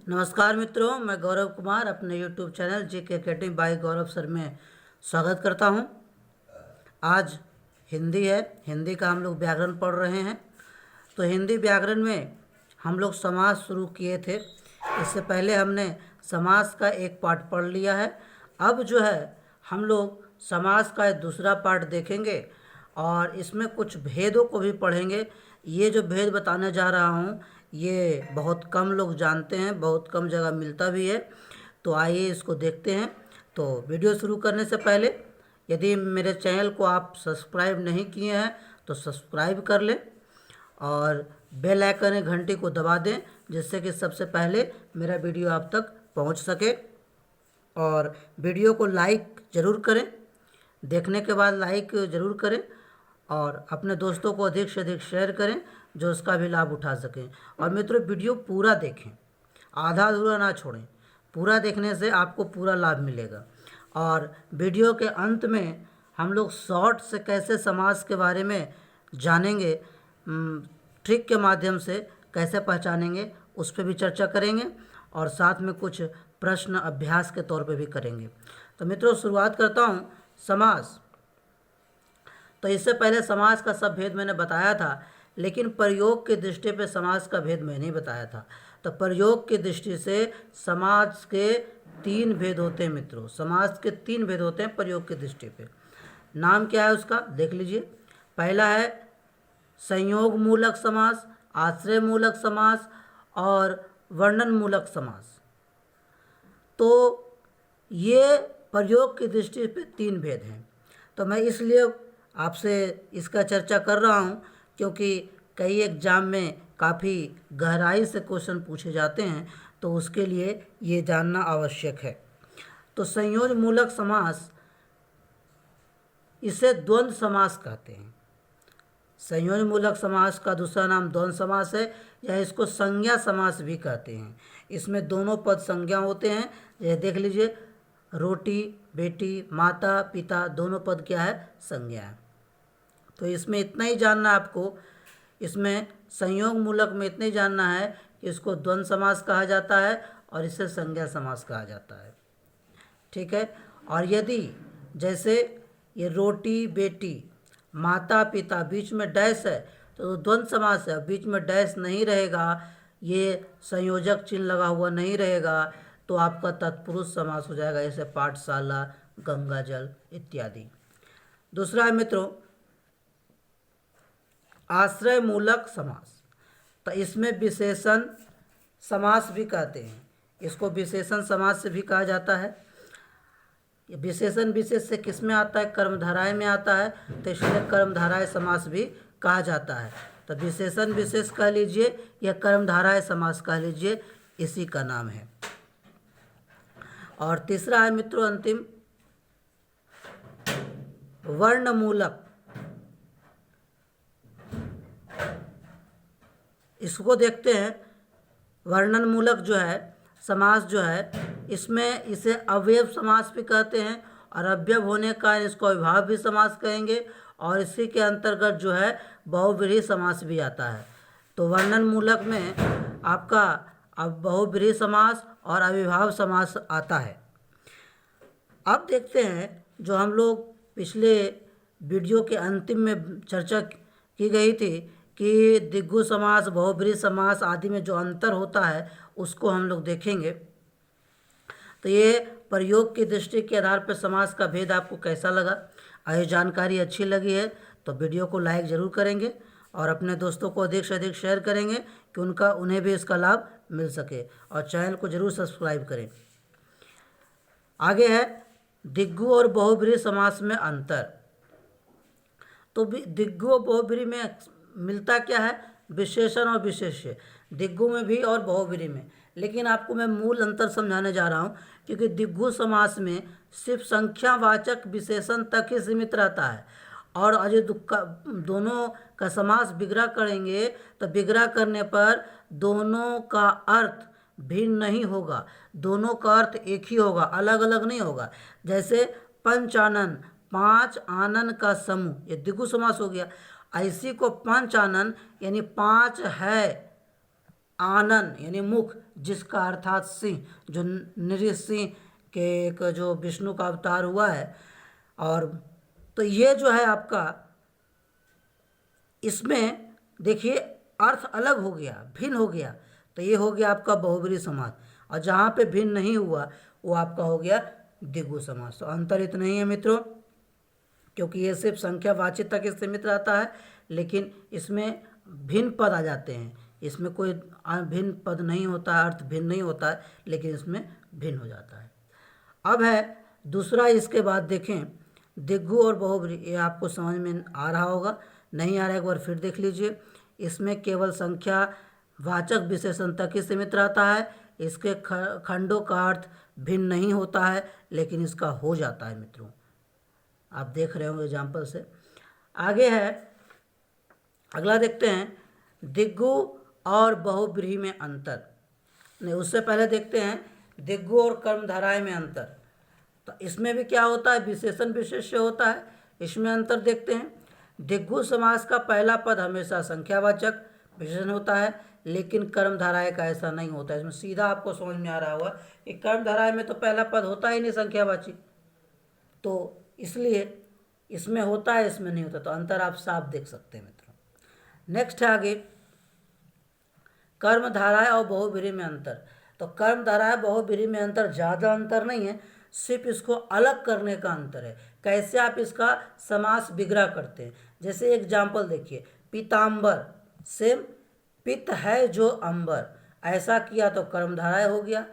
नमस्कार मित्रों, मैं गौरव कुमार अपने YouTube channel GK academy by Gaurav sir में स्वागत करता हूं। आज हिंदी है, हिंदी का हम लोग व्याकरण पढ़ रहे हैं। तो हिंदी व्याकरण में हम लोग समास शुरू किए थे। इससे पहले हमने समास का एक पार्ट पढ़ लिया है। अब जो है हम लोग समास का एक दूसरा पार्ट देखेंगे और इसमें कुछ भेदों को भी पढ़ेंगे। ये जो भेद बताने जा रहा हूँ ये बहुत कम लोग जानते हैं, बहुत कम जगह मिलता भी है। तो आइए इसको देखते हैं। तो वीडियो शुरू करने से पहले यदि मेरे चैनल को आप सब्सक्राइब नहीं किए हैं तो सब्सक्राइब कर लें और बेल आइकन घंटी को दबा दें, जिससे कि सबसे पहले मेरा वीडियो आप तक पहुंच सके। और वीडियो को लाइक ज़रूर करें, देखने के बाद लाइक ज़रूर करें और अपने दोस्तों को अधिक से अधिक शेयर करें जो उसका भी लाभ उठा सकें। और मित्रों, वीडियो पूरा देखें, आधा अधूरा ना छोड़ें। पूरा देखने से आपको पूरा लाभ मिलेगा। और वीडियो के अंत में हम लोग शॉर्ट से कैसे समास के बारे में जानेंगे, ट्रिक के माध्यम से कैसे पहचानेंगे उस पर भी चर्चा करेंगे और साथ में कुछ प्रश्न अभ्यास के तौर पे भी करेंगे। तो मित्रों, शुरुआत करता हूँ समास। तो इससे पहले समास का सब भेद मैंने बताया था, लेकिन प्रयोग की दृष्टि पे समास का भेद मैं नहीं बताया था। तो प्रयोग की दृष्टि से समास के 3 भेद होते हैं मित्रों। समास के 3 भेद होते हैं प्रयोग की दृष्टि पे। नाम क्या है उसका, देख लीजिए। पहला है संयोग मूलक समास, आश्रय मूलक समास और वर्णन मूलक समास। तो ये प्रयोग की दृष्टि पे 3 भेद हैं। तो मैं इसलिए आपसे इसका चर्चा कर रहा हूँ क्योंकि कई एग्जाम में काफ़ी गहराई से क्वेश्चन पूछे जाते हैं, तो उसके लिए ये जानना आवश्यक है। तो संयोज मूलक समास, इसे द्वंद्व समास कहते हैं। संयोज मूलक समास का दूसरा नाम द्वंद्व समास है, या इसको संज्ञा समास भी कहते हैं। इसमें दोनों पद संज्ञा होते हैं। यह देख लीजिए, रोटी, बेटी, माता, पिता, दोनों पद क्या है, संज्ञा है। तो इसमें इतना ही जानना आपको, इसमें संयोग मूलक में इतना ही जानना है कि इसको द्वंद्व समास कहा जाता है और इसे संज्ञा समास कहा जाता है। ठीक है। और यदि जैसे ये रोटी, बेटी, माता, पिता, बीच में डैश है तो द्वंद्व समास है। बीच में डैश नहीं रहेगा, ये संयोजक चिन्ह लगा हुआ नहीं रहेगा, तो आपका तत्पुरुष समास हो जाएगा, जैसे पाठशाला, गंगा जल इत्यादि। दूसरा है मित्रों आश्रय मूलक समास। तो इसमें विशेषण समास भी कहते हैं। इसको विशेषण समास से भी कहा जाता है। ये विशेषण विशेष से किस में आता है, कर्मधाराय में आता है, तो इसलिए कर्मधाराय समास भी कहा जाता है। तो विशेषण विशेष कह लीजिए या कर्मधाराय समास कह लीजिए, इसी का नाम है। और तीसरा है मित्रों अंतिम वर्णमूलक। इसको देखते हैं। वर्णन मूलक जो है समास जो है, इसमें इसे अवयव समास भी कहते हैं और अवयव होने का इसको अविभाव भी समास कहेंगे, और इसी के अंतर्गत जो है बहुव्रीहि समास भी आता है। तो वर्णन मूलक में आपका अब बहुव्रीहि समास और अविभाव समास आता है। अब देखते हैं जो हम लोग पिछले वीडियो के अंतिम में चर्चा की गई थी कि द्विगु समास, बहुव्रीहि समास आदि में जो अंतर होता है उसको हम लोग देखेंगे। तो ये प्रयोग की दृष्टि के आधार पर समास का भेद आपको कैसा लगा? अगर जानकारी अच्छी लगी है तो वीडियो को लाइक ज़रूर करेंगे और अपने दोस्तों को अधिक से अधिक शेयर करेंगे कि उन्हें भी इसका लाभ मिल सके, और चैनल को ज़रूर सब्सक्राइब करें। आगे है द्विगु और बहुव्रीहि समास में अंतर। तो द्विगु और बहुव्रीहि में मिलता क्या है, विशेषण और विशेष्य, द्विगु में भी और बहुव्रीहि में। लेकिन आपको मैं मूल अंतर समझाने जा रहा हूँ, क्योंकि द्विगु समास में सिर्फ संख्यावाचक विशेषण तक ही सीमित रहता है, और अजय दोनों का समास विग्रह करेंगे तो विग्रह करने पर दोनों का अर्थ भिन्न नहीं होगा, दोनों का अर्थ एक ही होगा, अलग अलग नहीं होगा। जैसे पंचानन, 5 आनन का समूह, ये द्विगु समास हो गया। ऐसी को पंचानन यानी 5 है आनन यानी मुख, जिसका अर्थात सिंह, जो नृसिंह के एक जो विष्णु का अवतार हुआ है। और तो ये जो है आपका, इसमें देखिए अर्थ अलग हो गया, भिन्न हो गया। तो ये हो गया आपका बहुब्रीहि समास। और जहाँ पे भिन्न नहीं हुआ वो आपका हो गया द्विगु समास। तो अंतर इतना ही है मित्रों, क्योंकि ये सिर्फ संख्यावाची तक ही सीमित रहता है, लेकिन इसमें भिन्न पद आ जाते हैं। इसमें कोई भिन्न पद नहीं होता है, अर्थ भिन्न नहीं होता है, लेकिन इसमें भिन्न हो जाता है। अब है दूसरा, इसके बाद देखें द्विगु और बहुब्रीहि। ये आपको समझ में आ रहा होगा, नहीं आ रहा है एक बार फिर देख लीजिए। इसमें केवल संख्या वाचक विशेषण तक ही सीमित रहता है। इसके खंडों का अर्थ भिन्न नहीं होता है, लेकिन इसका हो जाता है मित्रों। आप देख रहे हो एग्जाम्पल से। आगे है, अगला देखते हैं द्विगु और बहुब्रीहि में अंतर। नहीं, उससे पहले देखते हैं द्विगु और कर्मधारय में अंतर। तो इसमें भी क्या होता है, विशेषण विशेष्य होता है। इसमें अंतर देखते हैं। द्विगु समास का पहला पद हमेशा संख्यावाचक विशेषण होता है, लेकिन कर्मधारय का ऐसा नहीं होता है। इसमें सीधा आपको समझ में आ रहा होगा कि कर्मधारय में तो पहला पद होता ही नहीं संख्यावाची, तो इसलिए इसमें होता है, इसमें नहीं होता। तो अंतर आप साफ देख सकते हैं मित्रों। नेक्स्ट है आगे कर्मधारय और बहुब्रीहि में अंतर। तो कर्मधारय बहुब्रीहि में अंतर ज़्यादा अंतर नहीं है, सिर्फ इसको अलग करने का अंतर है। कैसे आप इसका समास विग्रह करते हैं। जैसे एग्जाम्पल देखिए, पीताम्बर सेम पित्त है जो अंबर, ऐसा किया तो कर्मधारय हो गया।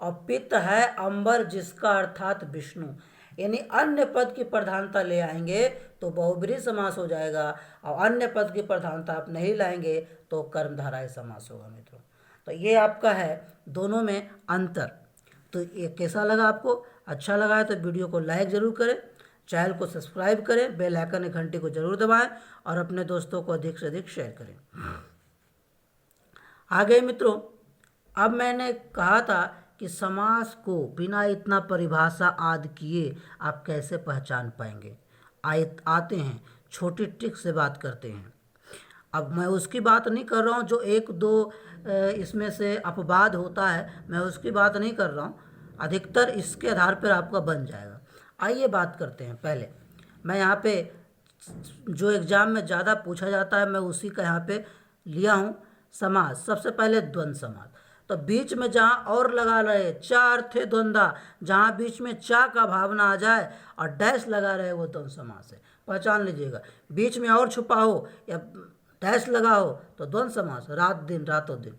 और पित्त है अंबर जिसका अर्थात विष्णु, यानी अन्य पद की प्रधानता ले आएंगे तो बहुब्रीहि समास हो जाएगा, और अन्य पद की प्रधानता आप नहीं लाएंगे तो कर्मधारय समास होगा मित्रों। तो ये आपका है दोनों में अंतर। तो ये कैसा लगा आपको? अच्छा लगा है तो वीडियो को लाइक ज़रूर करें, चैनल को सब्सक्राइब करें, बेल आइकन घंटी को ज़रूर दबाएं और अपने दोस्तों को अधिक से अधिक शेयर करें। आगे मित्रों, अब मैंने कहा था कि समास को बिना इतना परिभाषा आदि किए आप कैसे पहचान पाएंगे। आते हैं छोटी ट्रिक से बात करते हैं। अब मैं उसकी बात नहीं कर रहा हूँ जो एक दो इसमें से अपवाद होता है, मैं उसकी बात नहीं कर रहा हूँ। अधिकतर इसके आधार पर आपका बन जाएगा। आइए बात करते हैं। पहले मैं यहाँ पे जो एग्ज़ाम में ज़्यादा पूछा जाता है मैं उसी का यहाँ पे लिया हूँ समास। सबसे पहले द्वंद्व समास। तो बीच में जहाँ और लगा रहे चार थे द्वंद्वा, जहाँ बीच में चा का भावना आ जाए और डैश लगा रहे वो द्वंद्व समास है। पहचान लीजिएगा, बीच में और छुपा हो या डैश लगा हो तो द्वंद्व समास, रात दिन रातों दिन।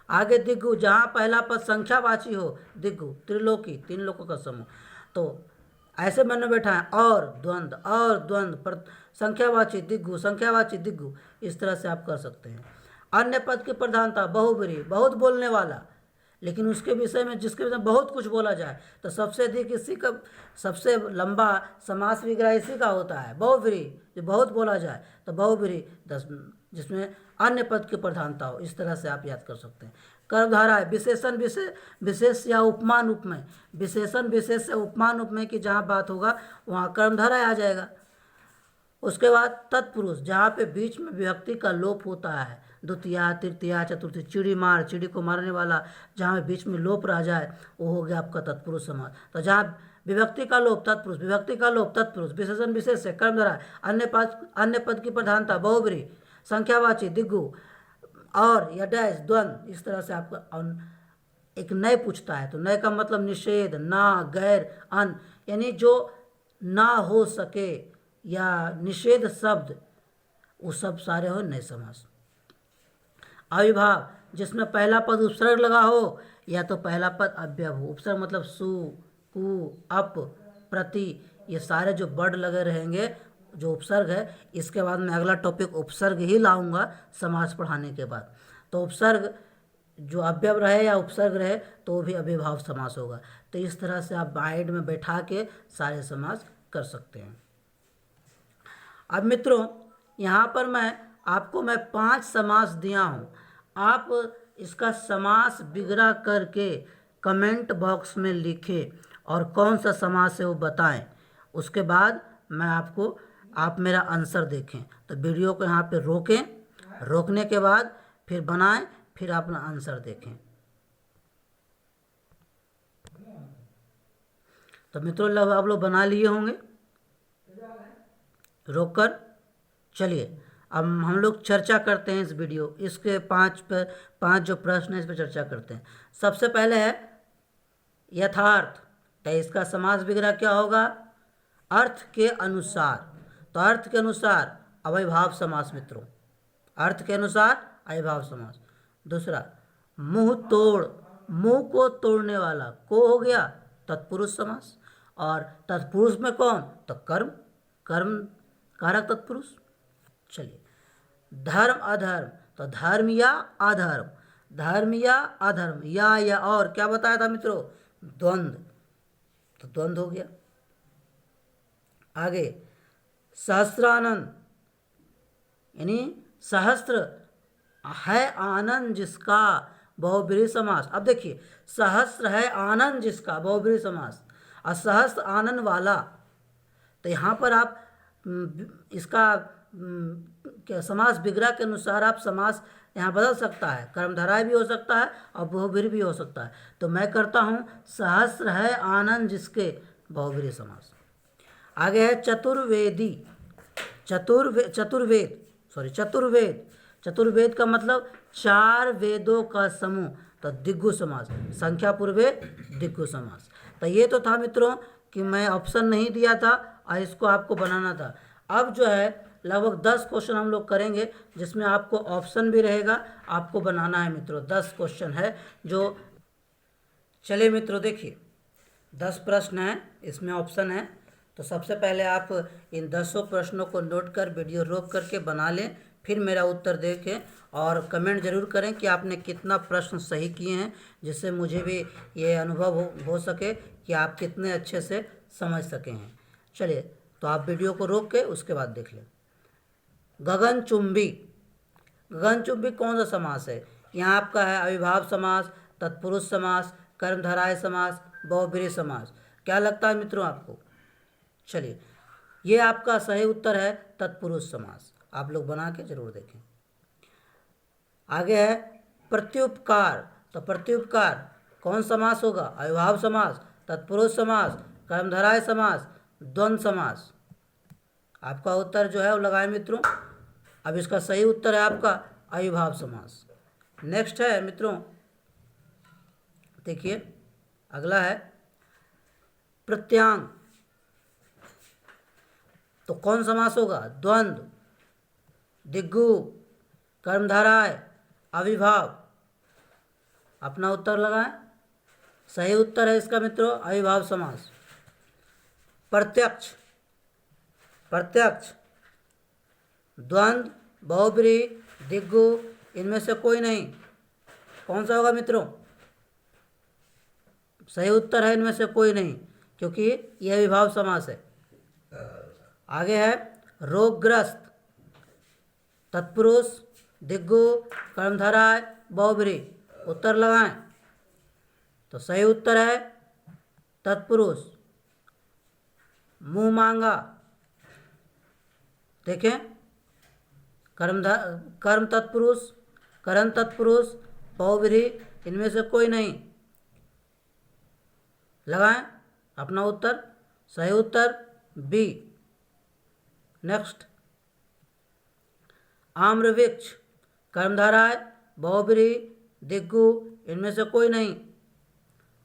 आगे द्विगु, जहाँ पहला पद संख्यावाची हो, द्विगु त्रिलोकी, तीन लोगों का समूह। तो ऐसे मन में बैठा है और द्वंद्व पर संख्यावाची द्विगु, संख्यावाची द्विगु, इस तरह से आप कर सकते हैं। अन्य पद की प्रधानता बहुब्रीहि, बहुत बोलने वाला, लेकिन उसके विषय में जिसके विषय में बहुत कुछ बोला जाए तो सबसे अधिक इसी का, सबसे लंबा समास विग्रह इसी का होता है बहुब्रीहि, जो बहुत बोला जाए तो बहुब्रीहि 10, जिसमें अन्य पद की प्रधानता हो। इस तरह से आप याद कर सकते हैं। कर्मधारय विशेषण विशेष या उपमान उपमेय, विशेषण विशेष या उपमान उपमेय की जहाँ बात होगा वहाँ कर्मधारय आ जाएगा। उसके बाद तत्पुरुष, जहाँ पे बीच में विभक्ति का लोप होता है, द्वितीया तृतीया चतुर्थी, चिड़ी को मारने वाला, जहाँ बीच में लोप रह जाए वो हो गया आपका तत्पुरुष समास। तो जहाँ विभक्ति का लोप तत्पुरुष, विभक्ति का लोप तत्पुरुष, विशेषण विशेष से कर्मधारय, अन्य पद की प्रधानता बहुब्रीहि, संख्यावाची द्विगु और या डैश द्वंद्व। इस तरह से आपका एक नए पूछता है तो नए का मतलब निषेध, ना, गैर, अन, यानी जो ना हो सके या निषेध शब्द, वो सब सारे हो नए समास। अविभाव, जिसमें पहला पद उपसर्ग लगा हो या तो पहला पद अव्यय हो। उपसर्ग मतलब सु, कु, अप, प्रति, ये सारे जो वर्ड लगे रहेंगे जो उपसर्ग है। इसके बाद मैं अगला टॉपिक उपसर्ग ही लाऊंगा समास पढ़ाने के बाद। तो उपसर्ग जो अव्यय रहे या उपसर्ग रहे तो वो भी अविभाव समास होगा। तो इस तरह से आप माइंड में बैठा के सारे समास कर सकते हैं। अब मित्रों, यहाँ पर मैं 5 समास दिया हूँ। आप इसका समास विग्रह करके कमेंट बॉक्स में लिखें और कौन सा समास है वो बताएं। उसके बाद मैं आप मेरा आंसर देखें। तो वीडियो को यहाँ पे रोकें, रोकने के बाद फिर बनाएं, फिर अपना आंसर देखें। तो मित्रों लगभग आप लोग बना लिए होंगे। रोककर चलिए अब हम लोग चर्चा करते हैं इस वीडियो, इसके पांच जो प्रश्न हैं इस पर चर्चा करते हैं। सबसे पहले है यथार्थ, तो इसका समास विग्रह क्या होगा? अर्थ के अनुसार। तो अर्थ के अनुसार अव्ययभाव समास मित्रों, अर्थ के अनुसार अव्ययभाव समास। दूसरा मुंह तोड़, मुंह को तोड़ने वाला, को हो गया तत्पुरुष समास। और तत्पुरुष में कौन? तो कर्म, कर्म कारक तत्पुरुष। चलिए धर्म अधर्म, तो धर्म या अधर्म, धर्म या अधर्म, या और क्या बताया था मित्रों? द्वंद्व, तो द्वंद्व हो गया। आगे सहस्त्रानंद, यानी सहस्त्र है आनंद जिसका, बहुब्रीहि समास। अब देखिए सहस्त्र है आनंद जिसका, बहुब्रीहि समास, और सहस्त्र आनंद वाला। तो यहाँ पर आप इसका क्या समास विग्रह के अनुसार आप समास यहाँ बदल सकता है, कर्मधारय भी हो सकता है और बहुब्रीहि भी हो सकता है। तो मैं करता हूँ सहस्त्र है आनंद जिसके, बहुब्रीहि समास। आगे है चतुर्वेदी, चतुर्वेद, चतुर्वेद का मतलब 4 वेदों का समूह, तो दिग्गु समास, संख्या पूर्वे दिग्गु समास। तो ये तो था मित्रों कि मैं ऑप्शन नहीं दिया था और इसको आपको बनाना था। अब जो है लगभग 10 क्वेश्चन हम लोग करेंगे जिसमें आपको ऑप्शन भी रहेगा, आपको बनाना है मित्रों। 10 क्वेश्चन है जो, चलिए मित्रों देखिए 10 प्रश्न हैं, इसमें ऑप्शन है। तो सबसे पहले आप इन 10 प्रश्नों को नोट कर वीडियो रोक करके बना लें, फिर मेरा उत्तर देखें और कमेंट जरूर करें कि आपने कितना प्रश्न सही किए हैं, जिससे मुझे भी ये अनुभव हो सके कि आप कितने अच्छे से समझ सके हैं। चलिए तो आप वीडियो को रोक के उसके बाद देख लें। गगनचुंबी, गगनचुंबी कौन सा समास है? यहाँ आपका है अविभाव समास, तत्पुरुष समास, कर्मधारय समास, बहुब्रीहि समास। क्या लगता है मित्रों आपको? चलिए ये आपका सही उत्तर है तत्पुरुष समास, आप लोग बना के जरूर देखें। आगे है प्रत्युपकार, तो प्रत्युपकार कौन समास होगा? अविभाव समास, तत्पुरुष समास, कर्मधारय समास, द्वंद्व समास। आपका उत्तर जो है वो लगाए मित्रों। अब इसका सही उत्तर है आपका अविभाव समास। नेक्स्ट है मित्रों, देखिए अगला है प्रत्यांग, तो कौन समास होगा? द्वंद्व, दिग्गु, कर्मधारय, अविभाव। अपना उत्तर लगाएं। सही उत्तर है इसका मित्रों अविभाव समास। प्रत्यक्ष, प्रत्यक्ष, द्वंद्व, बहुब्रीहि, दिग्गु, इनमें से कोई नहीं। कौन सा होगा मित्रों? सही उत्तर है इनमें से कोई नहीं, क्योंकि यह अविभाव समास है। आगे है रोगग्रस्त, तत्पुरुष, दिग्गु, कर्मधारय, बहुब्रीहि। उत्तर लगाएं। तो सही उत्तर है तत्पुरुष। मुंह मांगा, देखें कर्म तत्पुरुष, करण तत्पुरुष, बहुब्रीहि, इनमें से कोई नहीं। लगाएं अपना उत्तर। सही उत्तर बी। नेक्स्ट आम्रवृक्ष, कर्मधारय, बहुब्रीहि, दिग्गु, इनमें से कोई नहीं।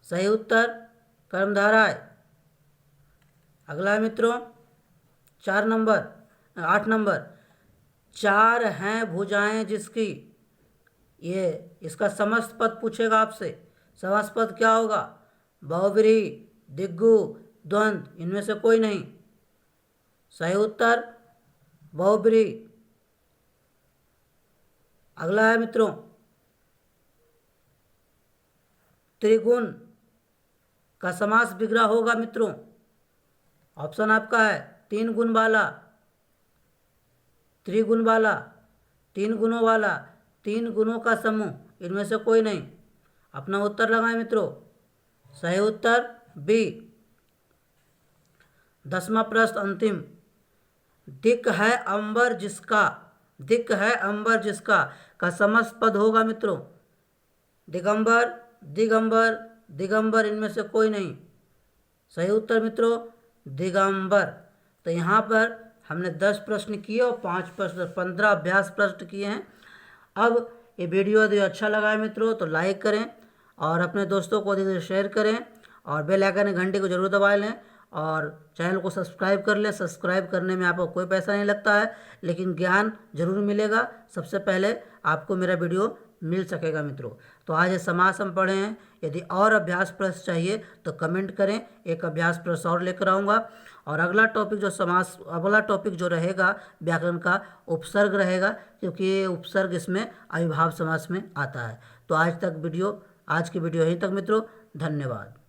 सही उत्तर कर्मधारय। अगला है मित्रों 8 नंबर, 4 हैं भुजाएं जिसकी, ये इसका समस्त पद पूछेगा आपसे। समस्त पद क्या होगा? बहुब्रीहि, दिग्गु, द्वंद्व, इनमें से कोई नहीं। सही उत्तर बहुब्रीहि। अगला है मित्रों त्रिगुण का समास विग्रह होगा मित्रों। ऑप्शन आपका है 3 गुण वाला, त्रिगुण वाला, 3 गुणों वाला, 3 गुणों का समूह, इनमें से कोई नहीं। अपना उत्तर लगाएं मित्रों। सही उत्तर बी। 10वां प्रश्न अंतिम, दिक् है अंबर जिसका, दिक है अंबर जिसका का समस्त पद होगा मित्रों। दिगंबर, दिगंबर, दिगंबर, इनमें से कोई नहीं। सही उत्तर मित्रों दिगंबर। तो यहाँ पर हमने 10 प्रश्न किए और 5 प्रश्न 15 अभ्यास प्रश्न किए हैं। अब ये वीडियो यदि अच्छा लगा है मित्रों तो लाइक करें और अपने दोस्तों को अधिक शेयर करें और बेल आइकन घंटे को जरूर दबा लें और चैनल को सब्सक्राइब कर लें। सब्सक्राइब करने में आपको कोई पैसा नहीं लगता है, लेकिन ज्ञान जरूर मिलेगा। सबसे पहले आपको मेरा वीडियो मिल सकेगा मित्रों। तो आज ये समास हम पढ़े हैं। यदि और अभ्यास प्रश्न चाहिए तो कमेंट करें, एक अभ्यास प्रश्न और लेकर आऊँगा। और अगला टॉपिक जो रहेगा व्याकरण का उपसर्ग रहेगा, क्योंकि ये उपसर्ग इसमें अविभाव समास में आता है। तो आज की वीडियो यहीं तक मित्रों। धन्यवाद।